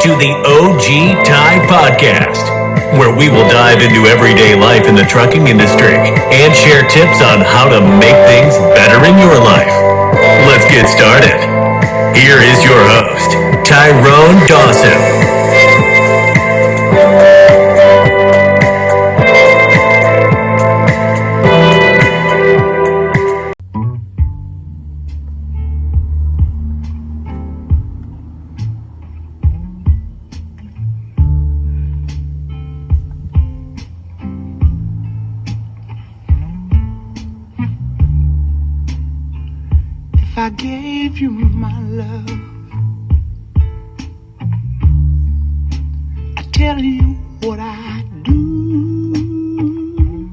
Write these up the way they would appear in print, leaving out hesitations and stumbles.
to the OG Ty Podcast, where we will dive into everyday life in the trucking industry and share tips on how to make things better in your life. Let's get started. Here is your host, Tyrone Dawson. If I gave you my love, I tell you what I do.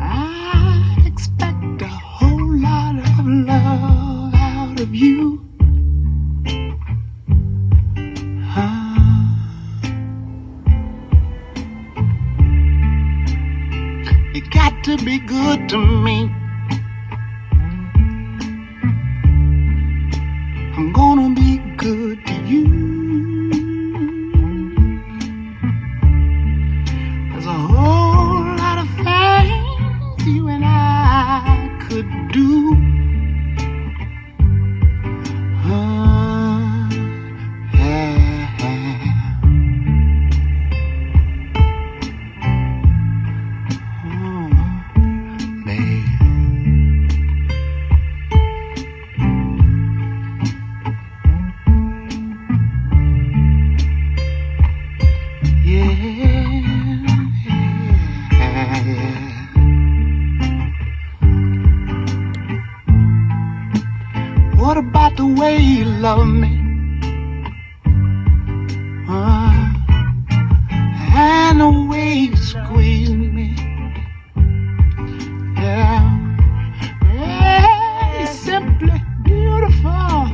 I expect a whole lot of love out of you. You got to be good to me. I'm gonna be good to you. There's a whole lot of things you and I could do. What about the way you love me? And the way you squeeze me. Yeah, you're simply beautiful.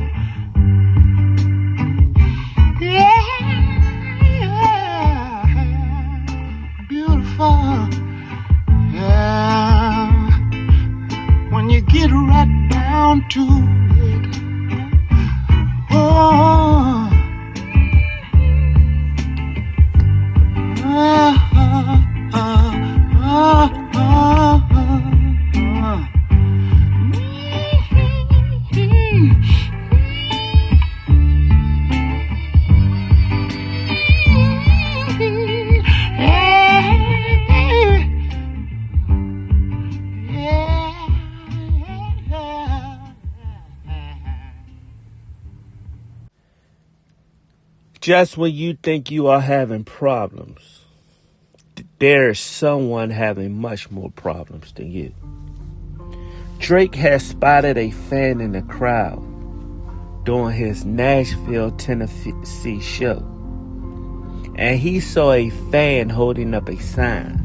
Yeah, beautiful. Yeah, when you get right down to it. Oh, Just when you think you are having problems, there is someone having much more problems than you. Drake has spotted a fan in the crowd during his Nashville, Tennessee show, and he saw a fan holding up a sign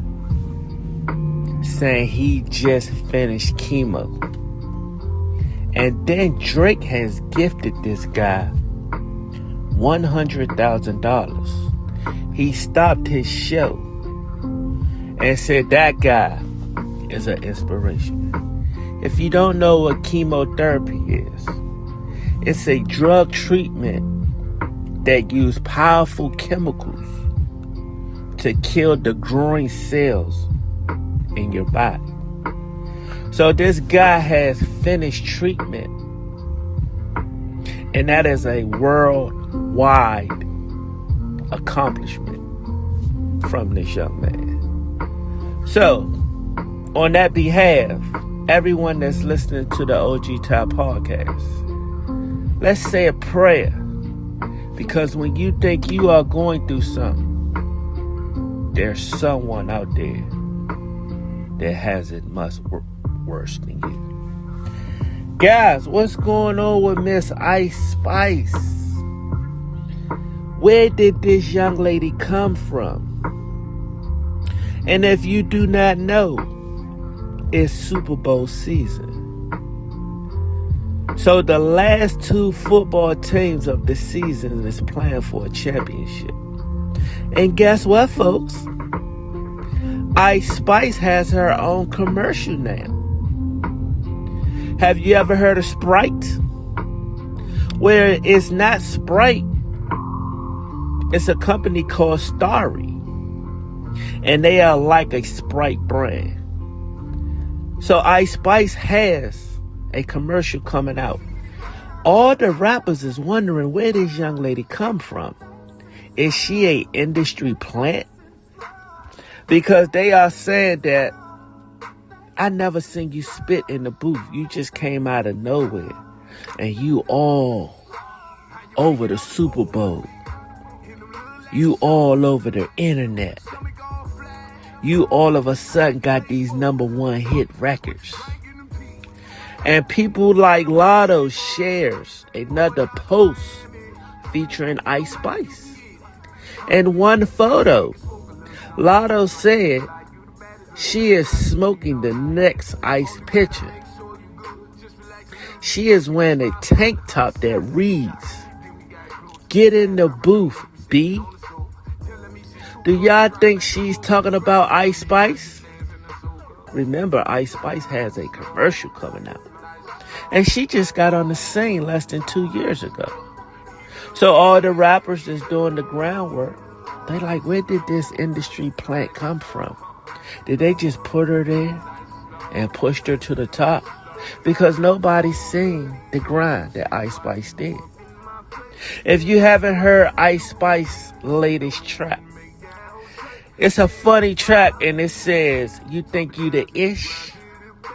saying he just finished chemo. And then Drake has gifted this guy $100,000. He stopped his show and said that guy is an inspiration. If you don't know what chemotherapy is, it's a drug treatment that uses powerful chemicals to kill the growing cells in your body. So this guy has finished treatment, and that is a worldwide accomplishment from this young man. So, on that behalf, everyone that's listening to the OG Top Podcast, let's say a prayer, because when you think you are going through something, there's someone out there that has it much worse than you. Guys, what's going on with Miss Ice Spice? Where did this young lady come from? And if you do not know, it's Super Bowl season. So the last two football teams of the season is playing for a championship. And guess what, folks? Ice Spice has her own commercial now. Have you ever heard of Sprite? where it's not Sprite. It's a company called Starry. And they are like a Sprite brand. So Ice Spice has a commercial coming out. All the rappers is wondering where this young lady come from. Is she a industry plant? Because they are saying that I never seen you spit in the booth. You just came out of nowhere. And you all over the Super Bowl. You all over the internet. You all of a sudden got these #1 hit records. And people like Lotto shares another post featuring Ice Spice. And one photo, Lotto said she is smoking the next Ice picture. She is wearing a tank top that reads, "Get in the booth, B." Do y'all think she's talking about Ice Spice? Remember, Ice Spice has a commercial coming out. And she just got on the scene less than 2 years ago. So all the rappers that's doing the groundwork, they like, where did this industry plant come from? Did they just put her there and pushed her to the top? Because nobody's seen the grind that Ice Spice did. If you haven't heard Ice Spice's latest track, it's a funny track, and it says, you think you the ish,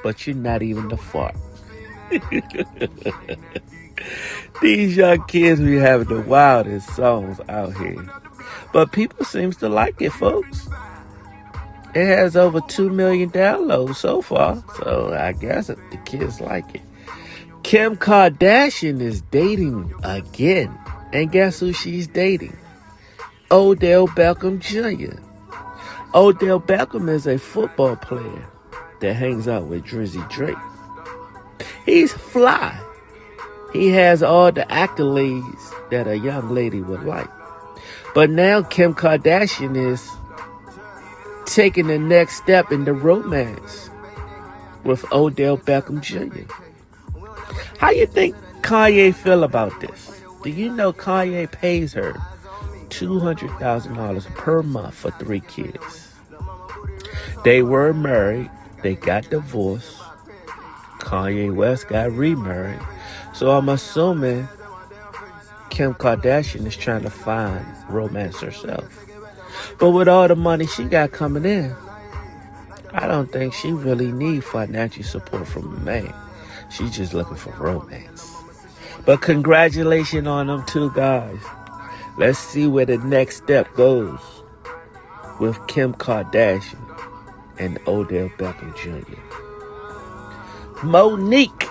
but you're not even the fart. These young kids be having the wildest songs out here. But people seems to like it, folks. It has over 2 million downloads so far, so I guess the kids like it. Kim Kardashian is dating again. And guess who she's dating? Odell Beckham Jr. Odell Beckham is a football player that hangs out with Drizzy Drake. He's fly. He has all the accolades that a young lady would like. But now Kim Kardashian is taking the next step in the romance with Odell Beckham Jr. How you think Kanye feel about this? Do you know Kanye pays her $200,000 per month for 3 kids? They were married. They got divorced. Kanye West got remarried. So I'm assuming Kim Kardashian is trying to find romance herself. But with all the money she got coming in, I don't think she really needs financial support from a man. She's just looking for romance. But congratulations on them two guys. Let's see where the next step goes with Kim Kardashian and Odell Beckham Jr. Monique.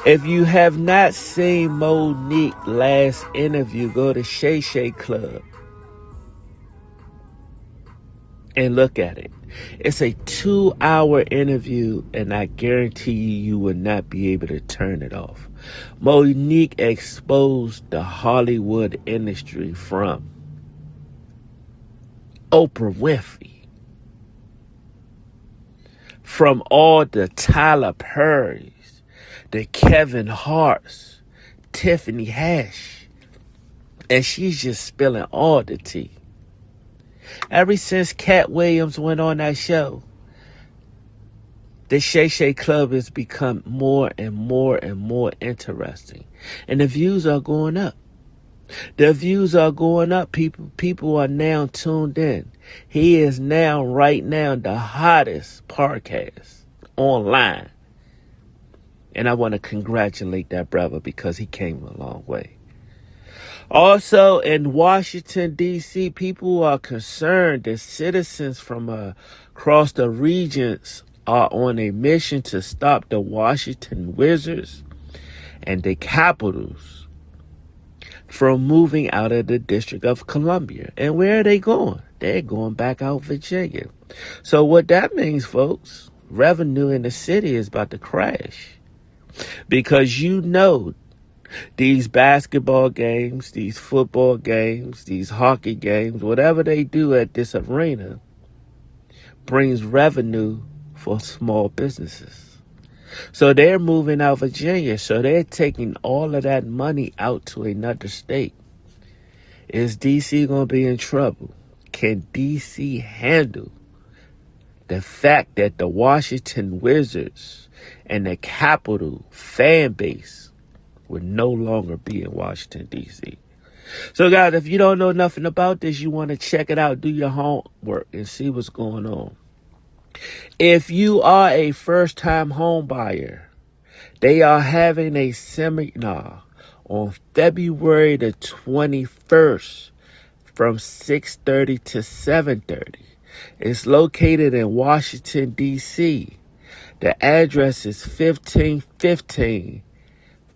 If you have not seen Monique's last interview, go to Shay Shay Club and look at it. It's a 2-hour interview, and I guarantee you will not be able to turn it off. Monique exposed the Hollywood industry from Oprah Winfrey, from all the Tyler Perrys, the Kevin Harts, Tiffany Haddish, and she's just spilling all the tea. Ever since Cat Williams went on that show, the Shay Shay Club has become more and more and more interesting. And the views are going up. The views are going up. People are now tuned in. He is now, right now, the hottest podcast online. And I want to congratulate that brother because he came a long way. Also, in Washington, D.C., people are concerned that citizens from across the regions are on a mission to stop the Washington Wizards and the Capitals from moving out of the District of Columbia. And where are they going? They're going back out Virginia. So what that means, folks, revenue in the city is about to crash. Because you know these basketball games, these football games, these hockey games, whatever they do at this arena brings revenue for small businesses. So they're moving out Virginia. So they're taking all of that money out to another state. Is DC going to be in trouble? Can DC handle the fact that the Washington Wizards and the Capitol fan base will no longer be in Washington, D.C.? So, guys, if you don't know nothing about this, you want to check it out, do your homework, and see what's going on. If you are a first-time home buyer, they are having a seminar on February the 21st from 6:30 to 7:30. It's located in Washington, D.C. The address is 1515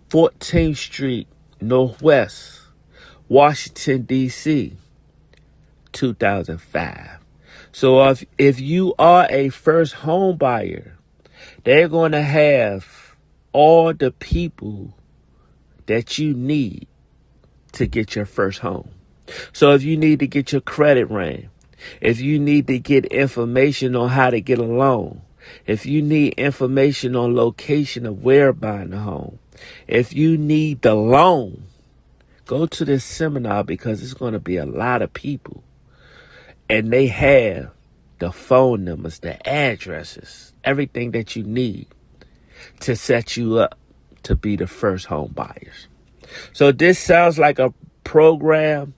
14th Street Northwest, Washington, D.C., 2005. So if you are a first home buyer, they're going to have all the people that you need to get your first home. So if you need to get your credit ran, if you need to get information on how to get a loan, if you need information on location of where buying a home, if you need the loan, go to this seminar because it's going to be a lot of people. And they have the phone numbers, the addresses, everything that you need to set you up to be the first home buyers. So this sounds like a program,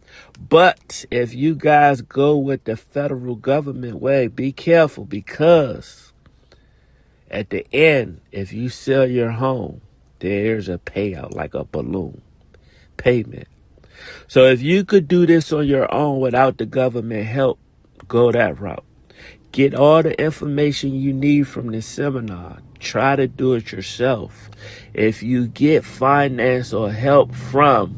but if you guys go with the federal government way, be careful, because at the end, if you sell your home, there's a payout, like a balloon payment. So if you could do this on your own without the government help, go that route. Get all the information you need from this seminar. Try to do it yourself. If you get finance or help from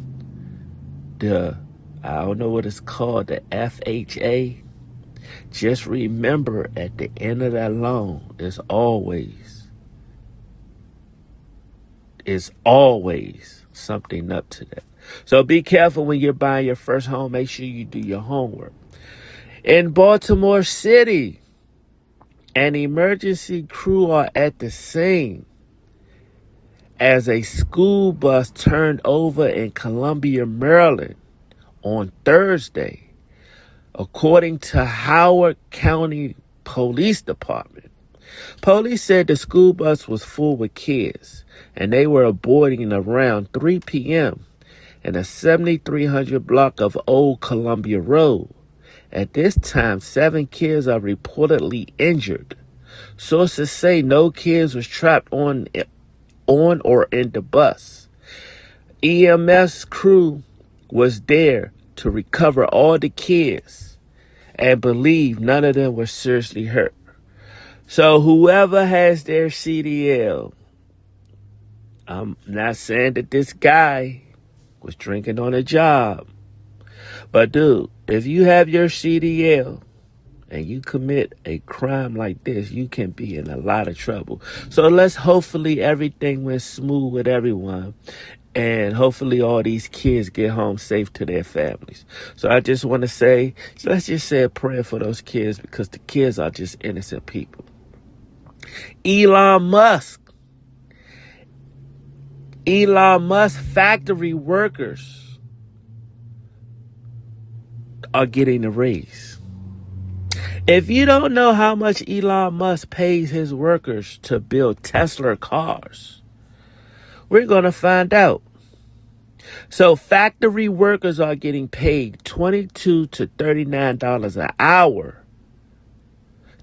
I don't know what it's called, the FHA, just remember at the end of that loan, it's always something up to that. So be careful when you're buying your first home. Make sure you do your homework. In Baltimore City, an emergency crew are at the scene as a school bus turned over in Columbia, Maryland on Thursday, according to Howard County Police Department. Police said the school bus was full with kids, and they were boarding around 3 p.m. in a 7300 block of Old Columbia Road. At this time, 7 kids are reportedly injured. Sources say no kids was trapped on or in the bus. EMS crew was there to recover all the kids and believe none of them were seriously hurt. So whoever has their CDL, I'm not saying that this guy was drinking on a job, but dude, if you have your CDL and you commit a crime like this, you can be in a lot of trouble. So hopefully everything went smooth with everyone, and hopefully all these kids get home safe to their families. So I just want to say, let's just say a prayer for those kids, because the kids are just innocent people. Elon Musk factory workers are getting a raise. If you don't know how much Elon Musk pays his workers to build Tesla cars, we're going to find out. So factory workers are getting paid $22 to $39 an hour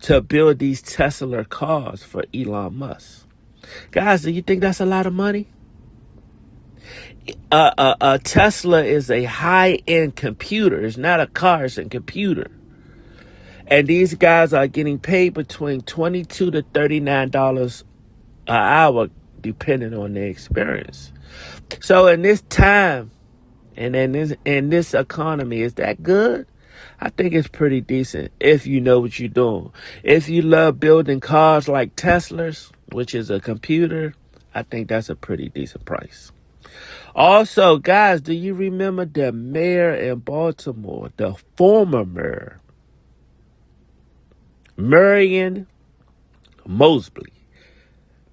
to build these Tesla cars for Elon Musk. Guys, do you think that's a lot of money? Tesla is a high-end computer. It's not a car, it's a computer. And these guys are getting paid between $22 to $39 an hour, depending on their experience. So in this time and in this economy, is that good? I think it's pretty decent if you know what you're doing. If you love building cars like Teslas, which is a computer, I think that's a pretty decent price. Also, guys, do you remember the mayor in Baltimore, the former mayor, Marion Mosley?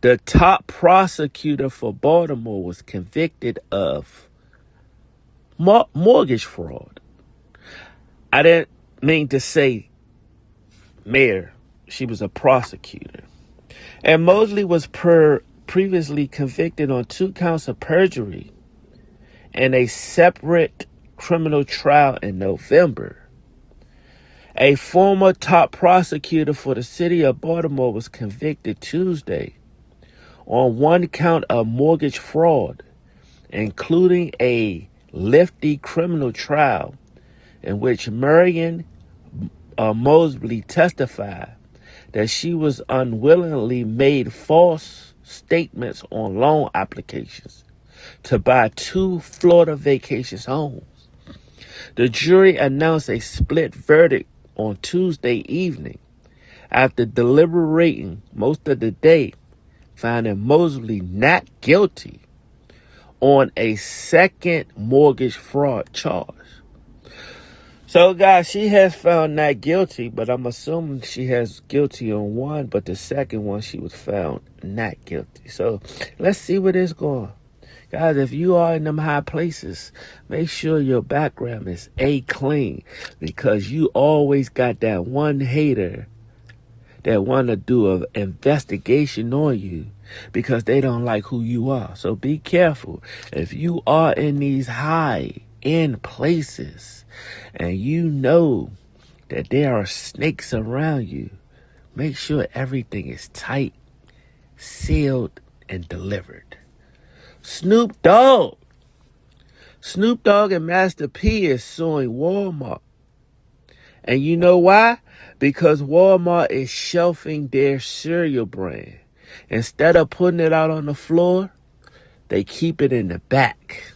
The top prosecutor for Baltimore was convicted of mortgage fraud. I didn't mean to say mayor. She was a prosecutor. And Mosley was previously convicted on 2 counts of perjury in a separate criminal trial in November. A former top prosecutor for the city of Baltimore was convicted Tuesday on 1 count of mortgage fraud, including a lengthy criminal trial in which Marion Mosley testified that she was unwillingly made false statements on loan applications to buy 2 Florida vacation homes. The jury announced a split verdict on Tuesday evening after deliberating most of the day, finding Mosley not guilty on a second mortgage fraud charge. So, guys, she has found not guilty, but I'm assuming she has guilty on 1, but the second one she was found not guilty. So, let's see where this going. Guys, if you are in them high places, make sure your background is clean, because you always got that one hater that want to do an investigation on you because they don't like who you are. So be careful. If you are in these high-end places and you know that there are snakes around you, make sure everything is tight, sealed, and delivered. Snoop Dogg and Master P is suing Walmart. And you know why? Because Walmart is shelving their cereal brand. Instead of putting it out on the floor, they keep it in the back.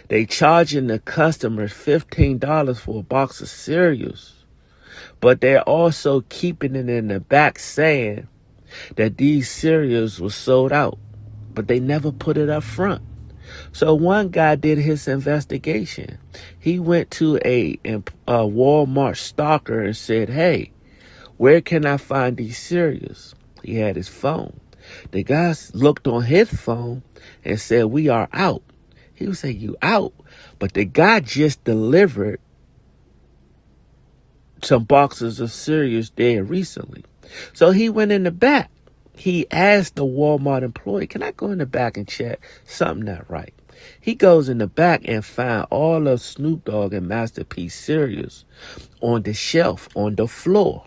They charging the customers $15 for a box of cereals. But they're also keeping it in the back, saying that these cereals were sold out. But they never put it up front. So one guy did his investigation. He went to a Walmart stalker and said, "Hey, where can I find these cereals?" He had his phone. The guy looked on his phone and said, "We are out." He would say, "You out?" But the guy just delivered some boxes of cereals there recently. So he went in the back. He asked the Walmart employee, "Can I go in the back and check? Something not right." He goes in the back and find all of Snoop Dogg and Master P cereals on the shelf, on the floor.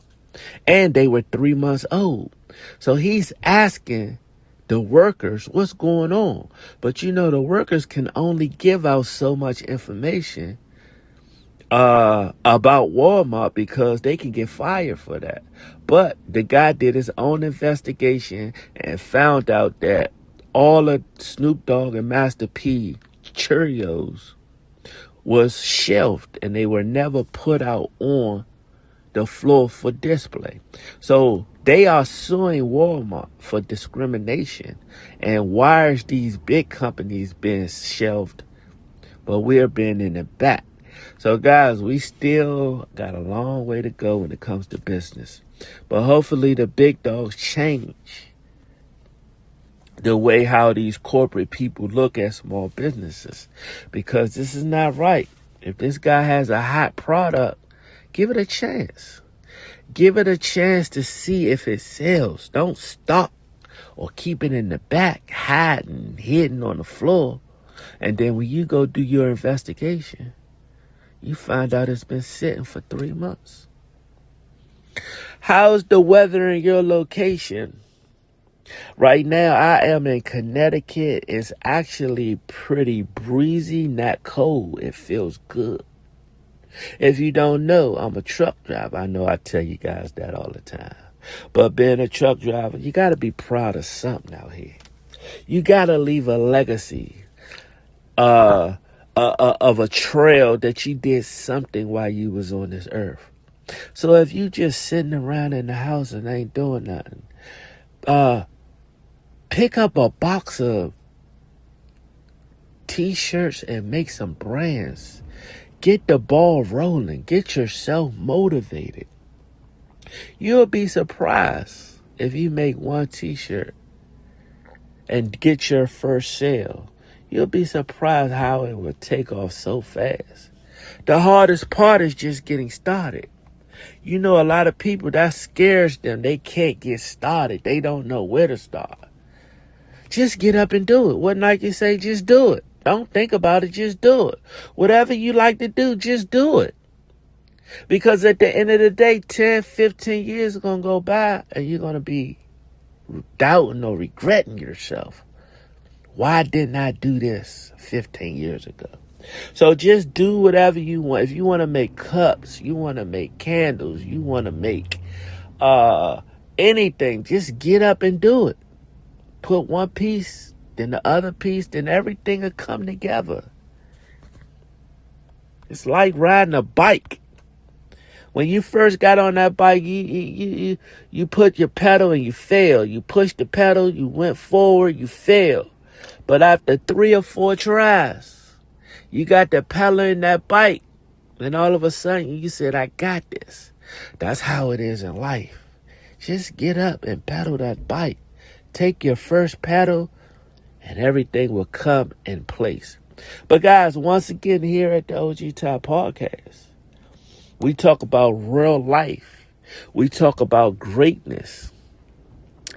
And they were 3 months old. So he's asking the workers what's going on. But you know, the workers can only give out so much information about Walmart because they can get fired for that. But the guy did his own investigation and found out that all of Snoop Dogg and Master P Cheerios was shelved and they were never put out on the floor for display. So they are suing Walmart for discrimination. And why is these big companies being shelved, but we're being in the back? So guys, we still got a long way to go when it comes to business. But hopefully the big dogs change the way how these corporate people look at small businesses, because this is not right. If this guy has a hot product, give it a chance. Give it a chance to see if it sells. Don't stop or keep it in the back, hidden on the floor. And then when you go do your investigation, you find out it's been sitting for 3 months. How's the weather in your location? Right now, I am in Connecticut. It's actually pretty breezy, not cold. It feels good. If you don't know, I'm a truck driver. I know I tell you guys that all the time. But being a truck driver, you got to be proud of something out here. You got to leave a legacy of a trail that you did something while you was on this earth. So if you just sitting around in the house and ain't doing nothing, pick up a box of t-shirts and make some brands. Get the ball rolling. Get yourself motivated. You'll be surprised if you make one t-shirt and get your first sale, you'll be surprised how it will take off so fast. The hardest part is just getting started. You know, a lot of people, that scares them. They can't get started. They don't know where to start. Just get up and do it. What Nike say, just do it. Don't think about it, just do it. Whatever you like to do, just do it. Because at the end of the day, 10, 15 years are going to go by and you're going to be doubting or regretting yourself. Why didn't I do this 15 years ago? So just do whatever you want. If you want to make cups, you want to make candles, you want to make anything, just get up and do it. Put one piece, then the other piece, then everything will come together. It's like riding a bike. When you first got on that bike, you put your pedal and you failed. You pushed the pedal, you went forward, you failed. But after 3 or 4 tries, you got the pedal in that bike. And all of a sudden, you said, I got this. That's how it is in life. Just get up and pedal that bike. Take your first pedal and everything will come in place. But guys, once again, here at the OG Top Podcast, we talk about real life. We talk about greatness.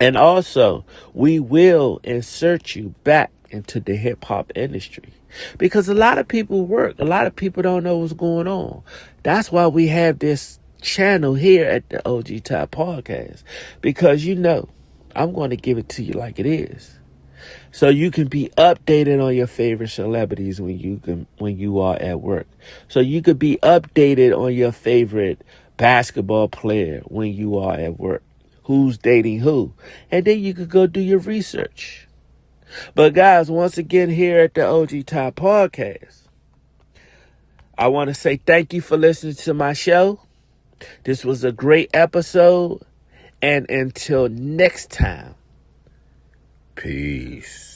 And also, we will insert you back into the hip-hop industry. Because a lot of people work. A lot of people don't know what's going on. That's why we have this channel here at the OG Top Podcast. Because, you know, I'm going to give it to you like it is. So you can be updated on your favorite celebrities when you are at work. So you could be updated on your favorite basketball player when you are at work. Who's dating who. And then you could go do your research. But guys, once again here at the OG Top Podcast, I want to say thank you for listening to my show. This was a great episode. And until next time, peace.